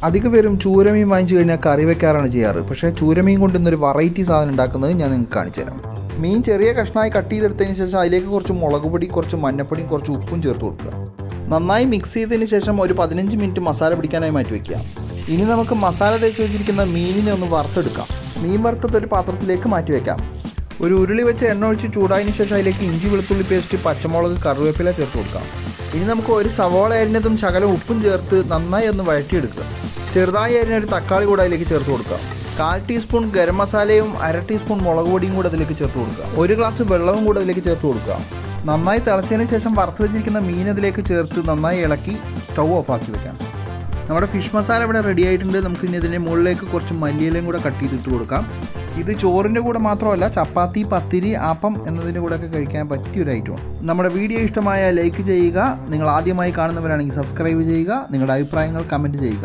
അധിക പേരും ചൂരമീൻ വാങ്ങിച്ചു കഴിഞ്ഞാൽ കറി വെക്കാറാണ് ചെയ്യാറ്. പക്ഷേ ചൂരമീൻ കൊണ്ട് ഇന്നൊരു വെറൈറ്റി സാധനം ഉണ്ടാക്കുന്നത് ഞാൻ നിങ്ങൾക്ക് കാണിച്ചു തരാം. മീൻ ചെറിയ കഷ്ണമായി കട്ട് ചെയ്തെടുത്തതിന് ശേഷം അതിലേക്ക് കുറച്ച് മുളക് പൊടി, കുറച്ച് മഞ്ഞപ്പൊടിയും കുറച്ച് ഉപ്പും ചേർത്ത് കൊടുക്കുക. നന്നായി മിക്സ് ചെയ്തതിന് ശേഷം ഒരു 15 മിനിറ്റ് മസാല പിടിക്കാനായി മാറ്റി വയ്ക്കുക. ഇനി നമുക്ക് മസാല തേച്ച് വെച്ചിരിക്കുന്ന മീനിനെ ഒന്ന് വറുത്തെടുക്കാം. മീൻ വറുത്തത് ഒരു പാത്രത്തിലേക്ക് മാറ്റി വയ്ക്കാം. ഒരു ഉരുളി വെച്ച് എണ്ണ ഒഴിച്ച് ചൂടായതിനു ശേഷം അതിലേക്ക് ഇഞ്ചി വെളുത്തുള്ളി പേസ്റ്റ്, പച്ചമുളക്, കറിവേപ്പില ചേർത്ത് കൊടുക്കാം. ഇനി നമുക്ക് ഒരു സവോള അരിഞ്ഞതും ശകലം ഉപ്പും ചേർത്ത് നന്നായി ഒന്ന് വഴറ്റിയെടുക്കുക. ചെറുതായി അരിഞ്ഞ ഒരു തക്കാളി കൂടെ അതിലേക്ക് ചേർത്ത് കൊടുക്കുക. 1/4 ടീസ്പൂൺ ഗരം മസാലയും 1/2 ടീസ്പൂൺ മുളക് പൊടിയും കൂടെ അതിലേക്ക് ചേർത്ത് കൊടുക്കുക. 1 ഗ്ലാസ് വെള്ളവും കൂടെ അതിലേക്ക് ചേർത്ത് കൊടുക്കുക. നന്നായി തിളച്ചതിന് ശേഷം വറുത്ത് വെച്ചിരിക്കുന്ന മീൻ അതിലേക്ക് ചേർത്ത് നന്നായി ഇളക്കി സ്റ്റൗ ഓഫാക്കി വെക്കാം. നമ്മുടെ ഫിഷ് മസാല ഇവിടെ റെഡി ആയിട്ടുണ്ട്. നമുക്ക് ഇനി ഇതിൻ്റെ മുകളിലേക്ക് കുറച്ച് മല്ലിയിലയും കൂടെ കട്ട് ചെയ്തിട്ട് കൊടുക്കാം. ഇത് ചോറിൻ്റെ കൂടെ മാത്രമല്ല, ചപ്പാത്തി, പത്തിരി, ആപ്പം എന്നതിൻ്റെ കൂടെയൊക്കെ കഴിക്കാൻ പറ്റിയൊരു ഐറ്റമാണ്. നമ്മുടെ വീഡിയോ ഇഷ്ടമായ ലൈക്ക് ചെയ്യുക. നിങ്ങൾ ആദ്യമായി കാണുന്നവരാണെങ്കിൽ സബ്സ്ക്രൈബ് ചെയ്യുക. നിങ്ങളുടെ അഭിപ്രായങ്ങൾ കമൻറ്റ് ചെയ്യുക.